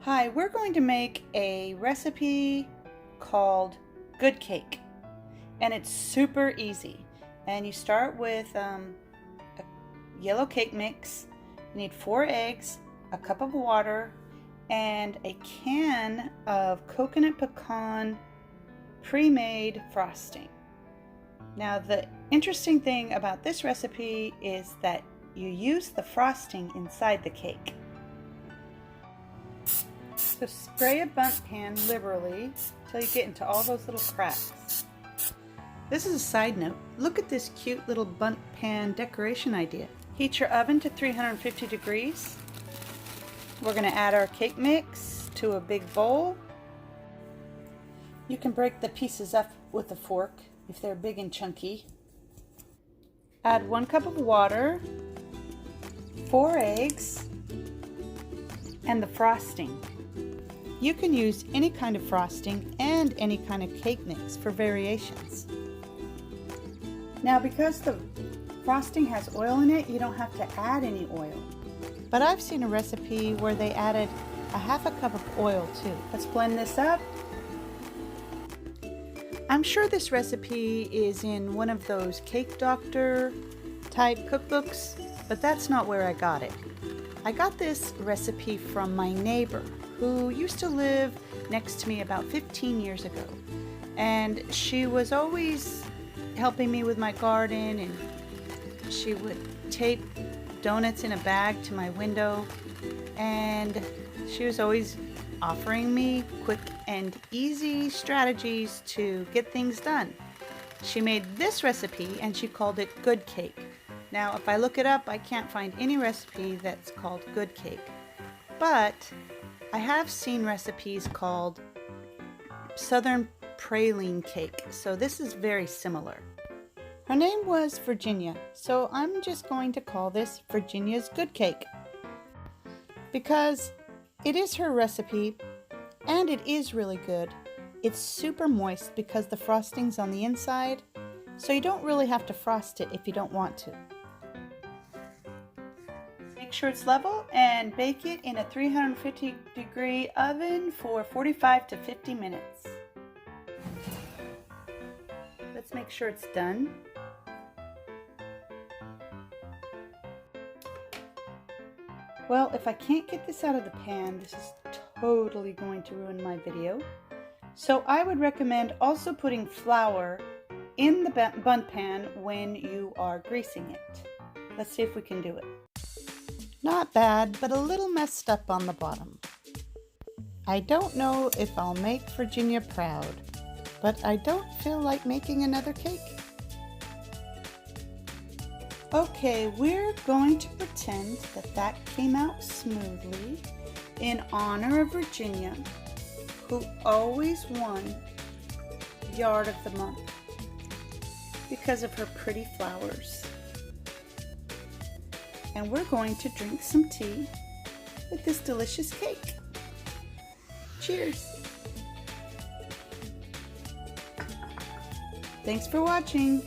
Hi, we're going to make a recipe called good cake, and it's super easy. And you start with a yellow cake mix. You need 4 eggs, a cup of water, and a can of coconut pecan pre-made frosting. Now the interesting thing about this recipe is that you use the frosting inside the cake. So spray a bundt pan liberally until you get into all those little cracks. This is a side note. Look at this cute little bundt pan decoration idea. Heat your oven to 350 degrees. We're going to add our cake mix to a big bowl. You can break the pieces up with a fork if they're big and chunky. Add 1 cup of water, 4 eggs, and the frosting. You can use any kind of frosting and any kind of cake mix for variations. Now, because the frosting has oil in it, you don't have to add any oil. But I've seen a recipe where they added a ½ cup of oil too. Let's blend this up. I'm sure this recipe is in one of those Cake Doctor type cookbooks, but that's not where I got it. I got this recipe from my neighbor who used to live next to me about 15 years ago. And she was always helping me with my garden, and she would tape donuts in a bag to my window, and she was always offering me quick and easy strategies to get things done. She made this recipe and she called it good cake. Now if I look it up, I can't find any recipe that's called good cake, but I have seen recipes called Southern praline cake, so this is very similar. Her name was Virginia, so I'm just going to call this Virginia's good cake because it is her recipe and it is really good. It's super moist because the frosting's on the inside, so you don't really have to frost it if you don't want to. Make sure it's level and bake it in a 350-degree oven for 45 to 50 minutes. Let's make sure it's done. Well, if I can't get this out of the pan, this is totally going to ruin my video. So I would recommend also putting flour in the bundt pan when you are greasing it. Let's see if we can do it. Not bad, but a little messed up on the bottom. I don't know if I'll make Virginia proud, but I don't feel like making another cake. Okay, we're going to pretend that that came out smoothly in honor of Virginia, who always won Yard of the Month because of her pretty flowers. And we're going to drink some tea with this delicious cake. Cheers! Thanks for watching.